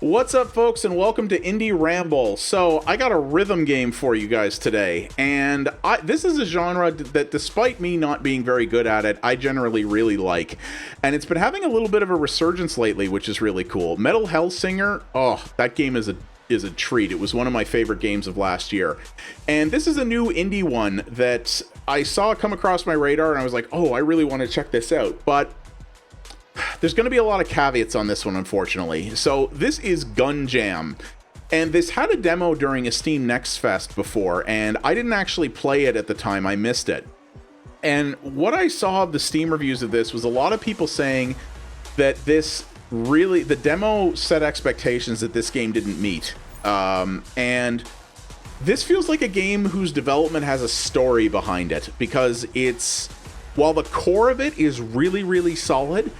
What's up, folks, and welcome to Indie Ramble. So, I got a rhythm game for you guys today, and this is a genre that, despite me not being very good at it, I generally really like. And it's been having a little bit of a resurgence lately, which is really cool. Metal Hellsinger, oh, that game is a treat. It was one of my favorite games of last year. And this is a new indie one that I saw come across my radar, and I was like, oh, I really want to check this out. But there's going to be a lot of caveats on this one, unfortunately. So this is Gun Jam, and this had a demo during a Steam Next Fest before, and I didn't actually play it at the time. I missed it. And what I saw of the Steam reviews of this was a lot of people saying that the demo set expectations that this game didn't meet. And this feels like a game whose development has a story behind it, because while the core of it is really, really solid,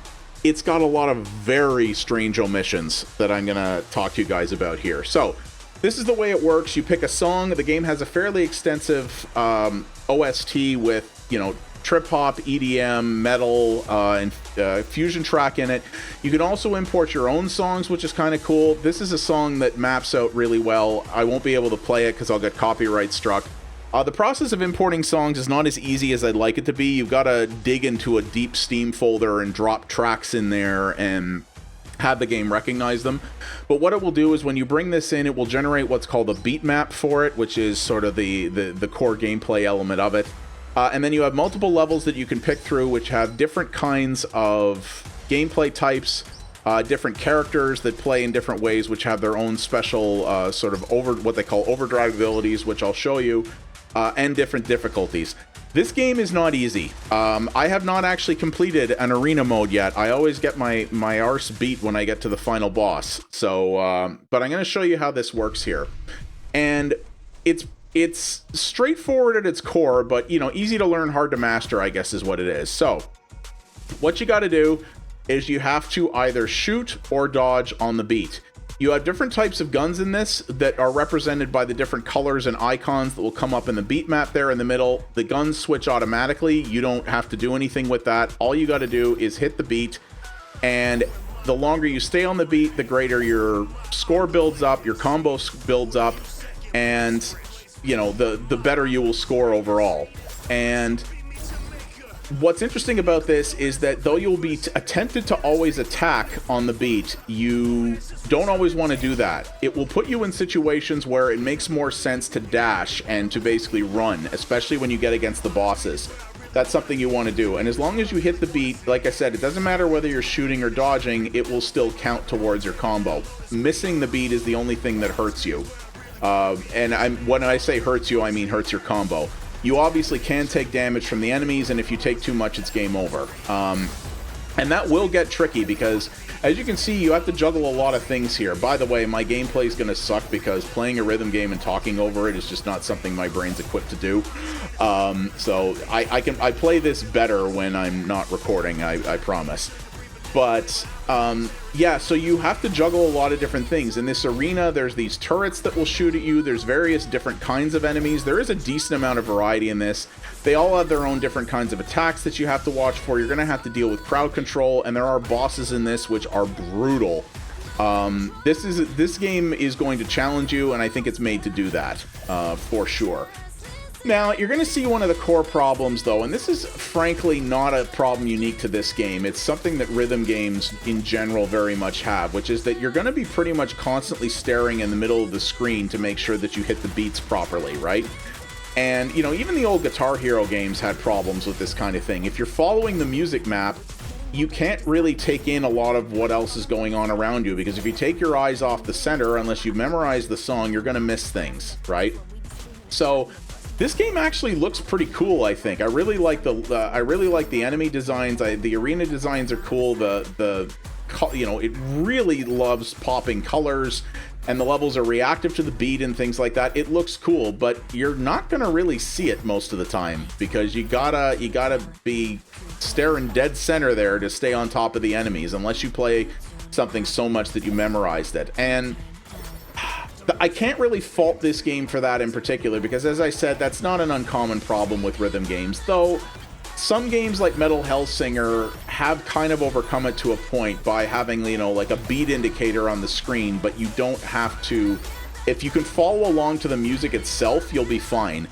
it's got a lot of very strange omissions that I'm going to talk to you guys about here. So, this is the way it works. You pick a song. The game has a fairly extensive OST with, trip hop, EDM, metal, and fusion track in it. You can also import your own songs, which is kind of cool. This is a song that maps out really well. I won't be able to play it because I'll get copyright struck. The process of importing songs is not as easy as I'd like it to be. You've got to dig into a deep Steam folder and drop tracks in there and have the game recognize them. But what it will do is when you bring this in, it will generate what's called a beat map for it, which is sort of the core gameplay element of it. And then you have multiple levels that you can pick through, which have different kinds of gameplay types, different characters that play in different ways, which have their own special what they call overdrive abilities, which I'll show you. And different difficulties. This game is not easy. I have not actually completed an arena mode yet. I always get my arse beat when I get to the final boss. So, but I'm going to show you how this works here. And it's straightforward at its core, but easy to learn, hard to master, I guess is what it is. So, what you got to do is you have to either shoot or dodge on the beat. You have different types of guns in this that are represented by the different colors and icons that will come up in the beat map there in the middle. The guns switch automatically. You don't have to do anything with that. All you got to do is hit the beat, and the longer you stay on the beat, the greater your score builds up, your combo builds up, and the better you will score overall. And what's interesting about this is that though you'll be tempted to always attack on the beat, you don't always want to do that. It will put you in situations where it makes more sense to dash and to basically run, especially when you get against the bosses. That's something you want to do. And as long as you hit the beat, like I said, it doesn't matter whether you're shooting or dodging, it will still count towards your combo. Missing the beat is the only thing that hurts you. When I say hurts you, I mean hurts your combo. You obviously can take damage from the enemies, and if you take too much, it's game over. And that will get tricky because, as you can see, you have to juggle a lot of things here. By the way, my gameplay is going to suck because playing a rhythm game and talking over it is just not something my brain's equipped to do. So I play this better when I'm not recording, I promise. But yeah, so you have to juggle a lot of different things. In this arena, there's these turrets that will shoot at you. There's various different kinds of enemies. There is a decent amount of variety in this. They all have their own different kinds of attacks that you have to watch for. You're going to have to deal with crowd control, and there are bosses in this which are brutal. This game is going to challenge you, and I think it's made to do that, for sure. Now, you're going to see one of the core problems, though, and this is frankly not a problem unique to this game. It's something that rhythm games in general very much have, which is that you're going to be pretty much constantly staring in the middle of the screen to make sure that you hit the beats properly, right? And, even the old Guitar Hero games had problems with this kind of thing. If you're following the music map, you can't really take in a lot of what else is going on around you, because if you take your eyes off the center, unless you memorize the song, you're going to miss things, right? So this game actually looks pretty cool, I think. I really like the enemy designs. The arena designs are cool. It really loves popping colors, and the levels are reactive to the beat and things like that. It looks cool, but you're not gonna really see it most of the time because you gotta be staring dead center there to stay on top of the enemies, unless you play something so much that you memorized it. And I can't really fault this game for that in particular, because as I said, that's not an uncommon problem with rhythm games, though some games like Metal Hellsinger have kind of overcome it to a point by having, you know, like a beat indicator on the screen, but you don't have to. If you can follow along to the music itself, you'll be fine.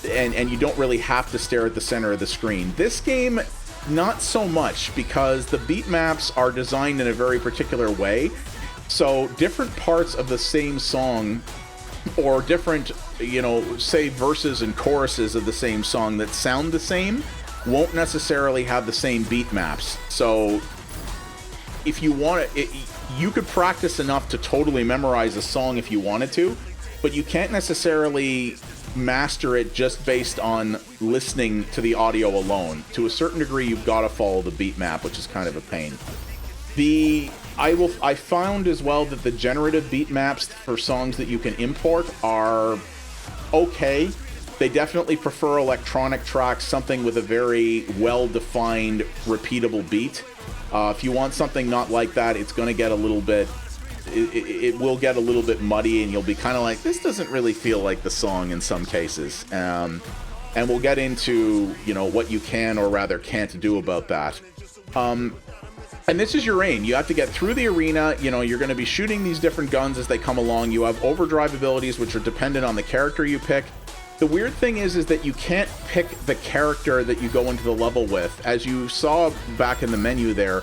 And you don't really have to stare at the center of the screen. This game, not so much, because the beat maps are designed in a very particular way. So different parts of the same song, or different, you know, say verses and choruses of the same song that sound the same, won't necessarily have the same beat maps. So if you want it, you could practice enough to totally memorize a song if you wanted to, but you can't necessarily master it just based on listening to the audio alone. To a certain degree, you've got to follow the beat map, which is kind of a pain. I found as well that the generative beat maps for songs that you can import are okay. They definitely prefer electronic tracks, something with a very well-defined, repeatable beat. If you want something not like that, it's going to get a little bit... It will get a little bit muddy, and you'll be kind of like, this doesn't really feel like the song in some cases. And we'll get into, you know, what you can or rather can't do about that. And this is your aim. You have to get through the arena. You know, you're going to be shooting these different guns as they come along. You have overdrive abilities, which are dependent on the character you pick. The weird thing is that you can't pick the character that you go into the level with. As you saw back in the menu there,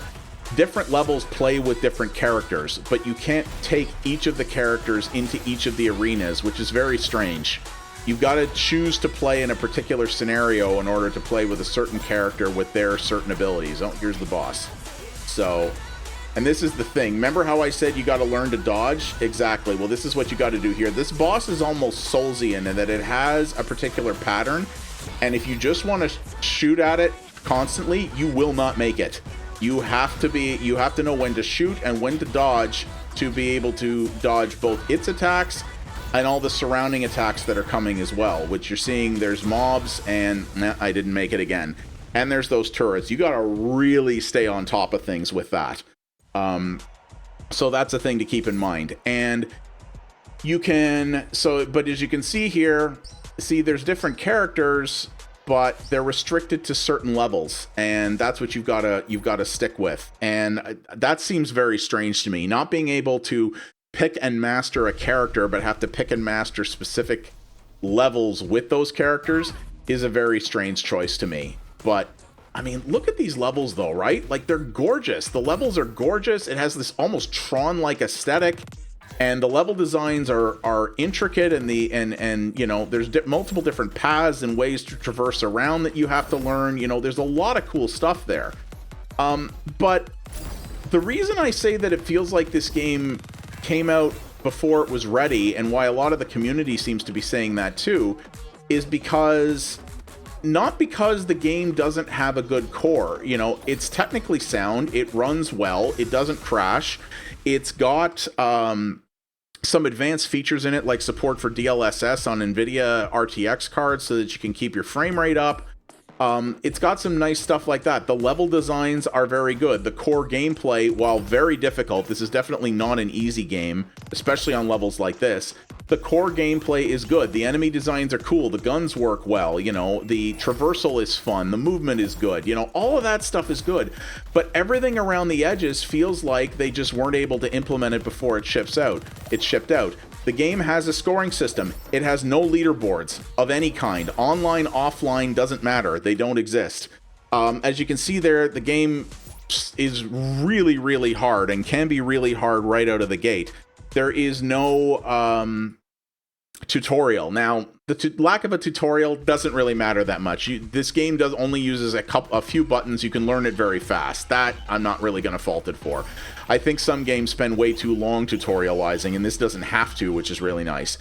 different levels play with different characters, but you can't take each of the characters into each of the arenas, which is very strange. You've got to choose to play in a particular scenario in order to play with a certain character with their certain abilities. Oh, here's the boss. So, and this is the thing. Remember how I said you got to learn to dodge? Exactly. Well, this is what you got to do here. This boss is almost Soulsian in that it has a particular pattern, and if you just want to shoot at it constantly, you will not make it. You have to know when to shoot and when to dodge to be able to dodge both its attacks and all the surrounding attacks that are coming as well, which you're seeing. There's mobs, and I didn't make it again. And there's those turrets. You got to really stay on top of things with that. So that's a thing to keep in mind. And you can, but as you can see here, there's different characters, but they're restricted to certain levels, and that's what you've got to stick with. And that seems very strange to me, not being able to pick and master a character, but have to pick and master specific levels with those characters is a very strange choice to me. But I mean, look at these levels though, right? Like, they're gorgeous. The levels are gorgeous. It has this almost Tron-like aesthetic, and the level designs are intricate, and you know, there's multiple different paths and ways to traverse around that you have to learn. You know, there's a lot of cool stuff there. But the reason I say that it feels like this game came out before it was ready, and why a lot of the community seems to be saying that too, is because... not because the game doesn't have a good core. You know, it's technically sound, it runs well, it doesn't crash, it's got some advanced features in it, like support for DLSS on NVIDIA RTX cards so that you can keep your frame rate up. It's got some nice stuff like that. The level designs are very good. The core gameplay, while very difficult, this is definitely not an easy game, especially on levels like this. The core gameplay is good. The enemy designs are cool. The guns work well. You know, the traversal is fun. The movement is good. You know, all of that stuff is good. But everything around the edges feels like they just weren't able to implement it before it shipped out. The game has a scoring system. It has no leaderboards of any kind. Online, offline, doesn't matter. They don't exist. As you can see there, the game is really, really hard, and can be really hard right out of the gate. There is no tutorial. Now, the lack of a tutorial doesn't really matter that much. This game only uses a few buttons. You can learn it very fast. That I'm not really going to fault it for. I think some games spend way too long tutorializing, and this doesn't have to, which is really nice.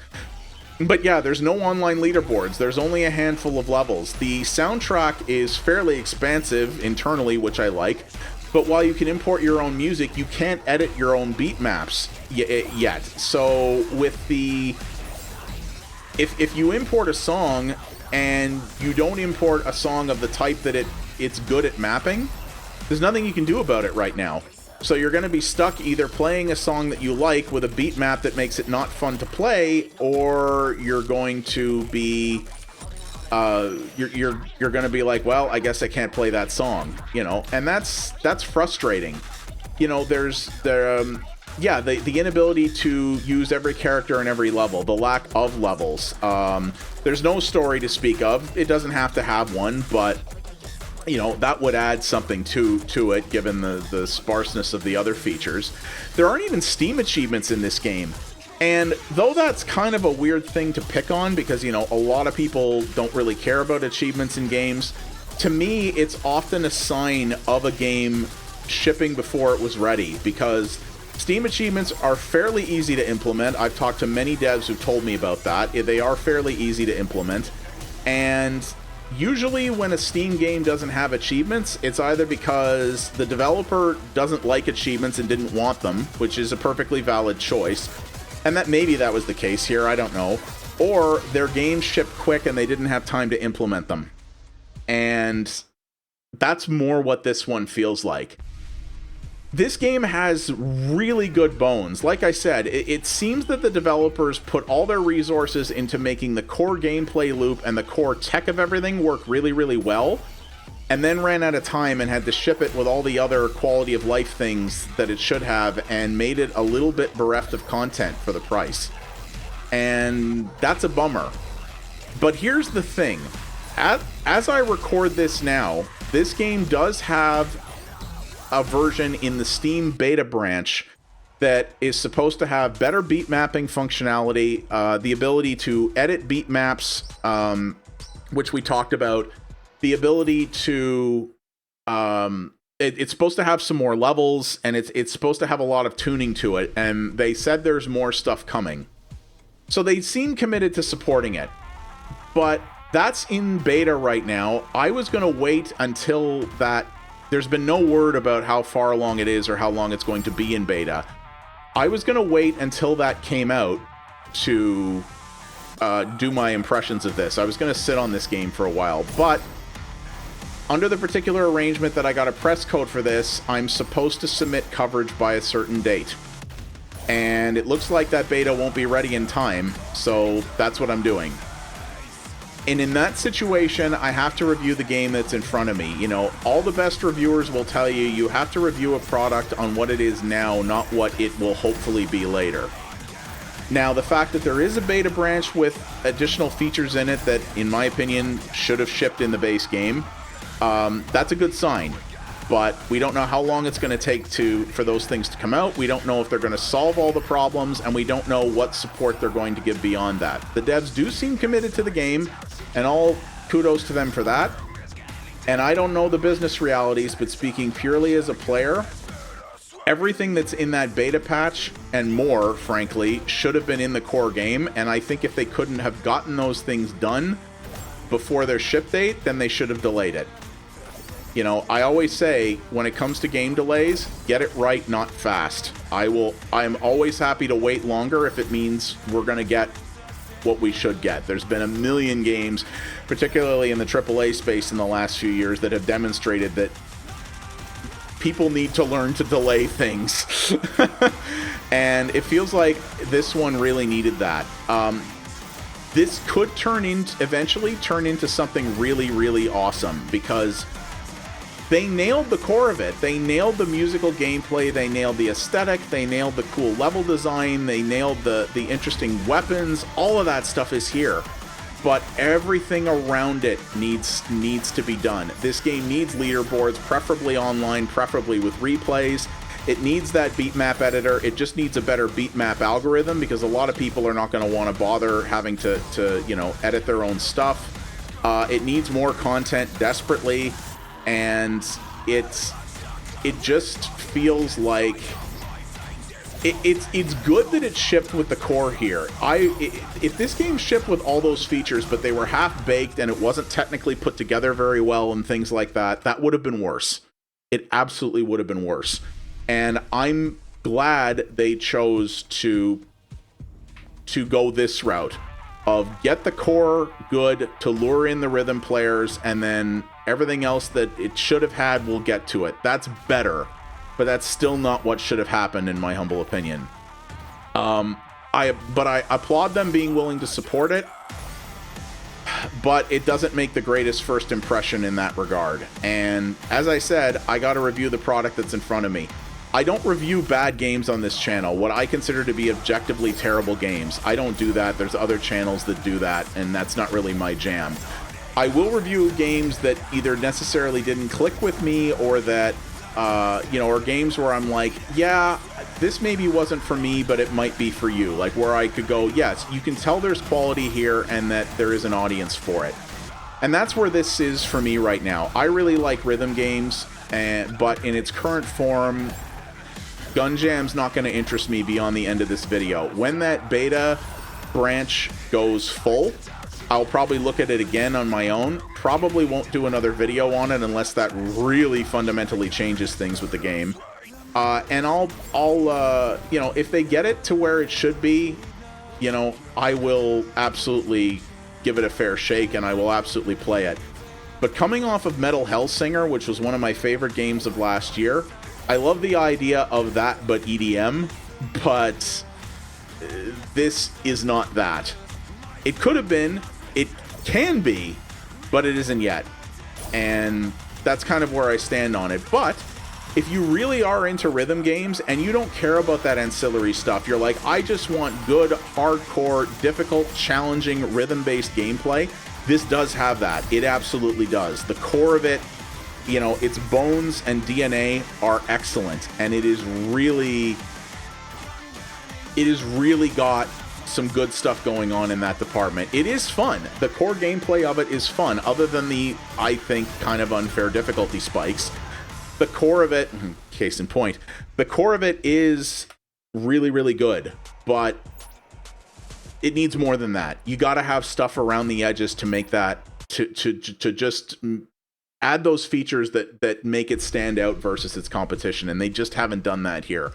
But yeah, there's no online leaderboards. There's only a handful of levels. The soundtrack is fairly expansive internally, which I like. But while you can import your own music, you can't edit your own beat maps yet. So with the... If you import a song and you don't import a song of the type that it's good at mapping, there's nothing you can do about it right now. So you're going to be stuck either playing a song that you like with a beat map that makes it not fun to play, or you're going to be you're going to be like, well, I guess I can't play that song, you know, and that's frustrating. You know, yeah, the inability to use every character in every level, the lack of levels. There's no story to speak of. It doesn't have to have one, but you know, that would add something to it, given the sparseness of the other features. There aren't even Steam achievements in this game. And though that's kind of a weird thing to pick on, because, you know, a lot of people don't really care about achievements in games, to me, it's often a sign of a game shipping before it was ready, because Steam achievements are fairly easy to implement. I've talked to many devs who've told me about that. They are fairly easy to implement. And usually when a Steam game doesn't have achievements, it's either because the developer doesn't like achievements and didn't want them, which is a perfectly valid choice. And maybe that was the case here, I don't know. Or their game shipped quick and they didn't have time to implement them. And that's more what this one feels like. This game has really good bones. Like I said, it seems that the developers put all their resources into making the core gameplay loop and the core tech of everything work really, really well, and then ran out of time and had to ship it with all the other quality of life things that it should have, and made it a little bit bereft of content for the price. And that's a bummer. But here's the thing. As I record this now, this game does have a version in the Steam beta branch that is supposed to have better beat mapping functionality, the ability to edit beat maps, which we talked about, the ability to it's supposed to have some more levels, and it's supposed to have a lot of tuning to it, and they said there's more stuff coming. So they seem committed to supporting it. But that's in beta right now. I was going to wait until that. There's been no word about how far along it is or how long it's going to be in beta. I was going to wait until that came out to do my impressions of this. I was going to sit on this game for a while, but under the particular arrangement that I got a press code for this, I'm supposed to submit coverage by a certain date. And it looks like that beta won't be ready in time, so that's what I'm doing. And in that situation, I have to review the game that's in front of me. You know, all the best reviewers will tell you you have to review a product on what it is now, not what it will hopefully be later. Now, the fact that there is a beta branch with additional features in it that, in my opinion, should have shipped in the base game, that's a good sign. But we don't know how long it's going to take for those things to come out. We don't know if they're going to solve all the problems, and we don't know what support they're going to give beyond that. The devs do seem committed to the game, and all kudos to them for that. And I don't know the business realities, but speaking purely as a player, everything that's in that beta patch and more, frankly, should have been in the core game. And I think if they couldn't have gotten those things done before their ship date, then they should have delayed it. You know, I always say, when it comes to game delays, get it right, not fast. I'm always happy to wait longer if it means we're going to get what we should get. There's been a million games, particularly in the AAA space in the last few years, that have demonstrated that people need to learn to delay things. And it feels like this one really needed that. This could eventually turn into something really, really awesome, because they nailed the core of it. They nailed the musical gameplay, they nailed the aesthetic, they nailed the cool level design, they nailed the interesting weapons. All of that stuff is here. But everything around it needs to be done. This game needs leaderboards, preferably online, preferably with replays. It needs that beat map editor. It just needs a better beat map algorithm, because a lot of people are not going to want to bother having to you know, edit their own stuff. It needs more content desperately. And it just feels like it's good that it shipped with the core here. If this game shipped with all those features, but they were half-baked and it wasn't technically put together very well and things like that, that would have been worse. It absolutely would have been worse. And I'm glad they chose to go this route of get the core good to lure in the rhythm players, and then everything else that it should have had, we'll get to it. That's better, but that's still not what should have happened, in my humble opinion. But I applaud them being willing to support it. but it doesn't make the greatest first impression in that regard. And as I said, I got to review the product that's in front of me. I don't review bad games on this channel, what I consider to be objectively terrible games. I don't do that. There's other channels that do that, and that's not really my jam. I will review games that either necessarily didn't click with me, or that, or games where I'm like, yeah, this maybe wasn't for me, but it might be for you. Like where I could go, yes, you can tell there's quality here and that there is an audience for it. And that's where this is for me right now. I really like rhythm games, but in its current form, Gun Jam's not going to interest me beyond the end of this video. When that beta branch goes full, I'll probably look at it again on my own. Probably won't do another video on it unless that really fundamentally changes things with the game. And I'll if they get it to where it should be, I will absolutely give it a fair shake and I will absolutely play it. But coming off of Metal Hellsinger, which was one of my favorite games of last year, I love the idea of that, but EDM, but this is not that. It could have been, it can be, but it isn't yet. And that's kind of where I stand on it. But if you really are into rhythm games and you don't care about that ancillary stuff, you're like, I just want good, hardcore, difficult, challenging, rhythm-based gameplay, this does have that. It absolutely does. The core of it, its bones and DNA are excellent, and it is really got some good stuff going on in that department. It is fun. The core gameplay of it is fun, other than the, I think, kind of unfair difficulty spikes. The core of it, case in point, the core of it is really, really good, but it needs more than that. You got to have stuff around the edges to make that, to just add those features that make it stand out versus its competition, and they just haven't done that here.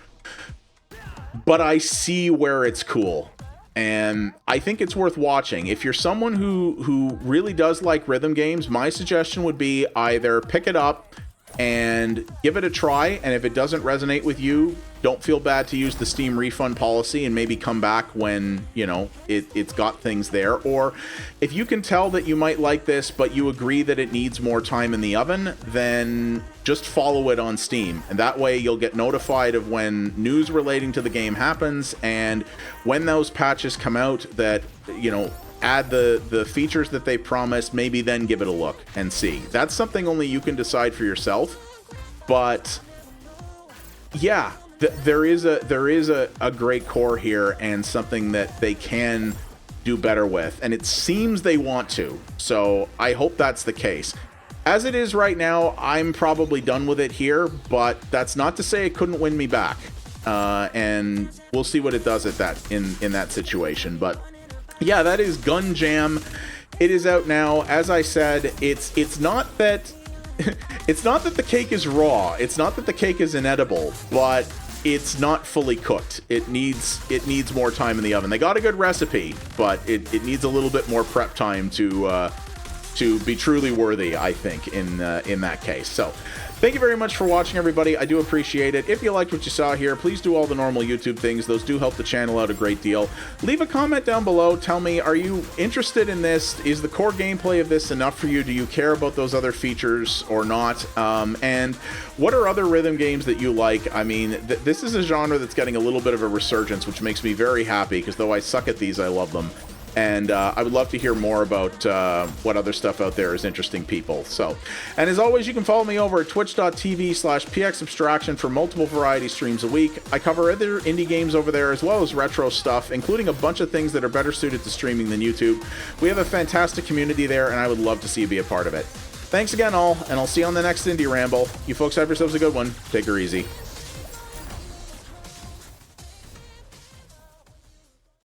But I see where it's cool, and I think it's worth watching. If you're someone who really does like rhythm games, my suggestion would be either pick it up and give it a try, and if it doesn't resonate with you, don't feel bad to use the Steam refund policy and maybe come back when, it's got things there. Or if you can tell that you might like this, but you agree that it needs more time in the oven, then just follow it on Steam. And that way you'll get notified of when news relating to the game happens, and when those patches come out that, add the features that they promised, maybe then give it a look and see. That's something only you can decide for yourself. But yeah, there is a great core here and something that they can do better with, and it seems they want to. So I hope that's the case. As it is right now, I'm probably done with it here, but that's not to say it couldn't win me back. And we'll see what it does at that in that situation. But yeah, that is Gun Jam. It is out now. As I said, it's not that the cake is raw. It's not that the cake is inedible, but it's not fully cooked. It needs more time in the oven. They got a good recipe, but it needs a little bit more prep time to be truly worthy, I think, in that case. So thank you very much for watching, everybody. I do appreciate it. If you liked what you saw here, please do all the normal YouTube things. Those do help the channel out a great deal. Leave a comment down below. Tell me, are you interested in this? Is the core gameplay of this enough for you? Do you care about those other features or not? And what are other rhythm games that you like? I mean, this is a genre that's getting a little bit of a resurgence, which makes me very happy, because though I suck at these, I love them. And I would love to hear more about what other stuff out there is interesting people. So, and as always, you can follow me over at twitch.tv/pxabstraction for multiple variety streams a week. I cover other indie games over there as well as retro stuff, including a bunch of things that are better suited to streaming than YouTube. We have a fantastic community there, and I would love to see you be a part of it. Thanks again, all, and I'll see you on the next Indie Ramble. You folks have yourselves a good one. Take her easy.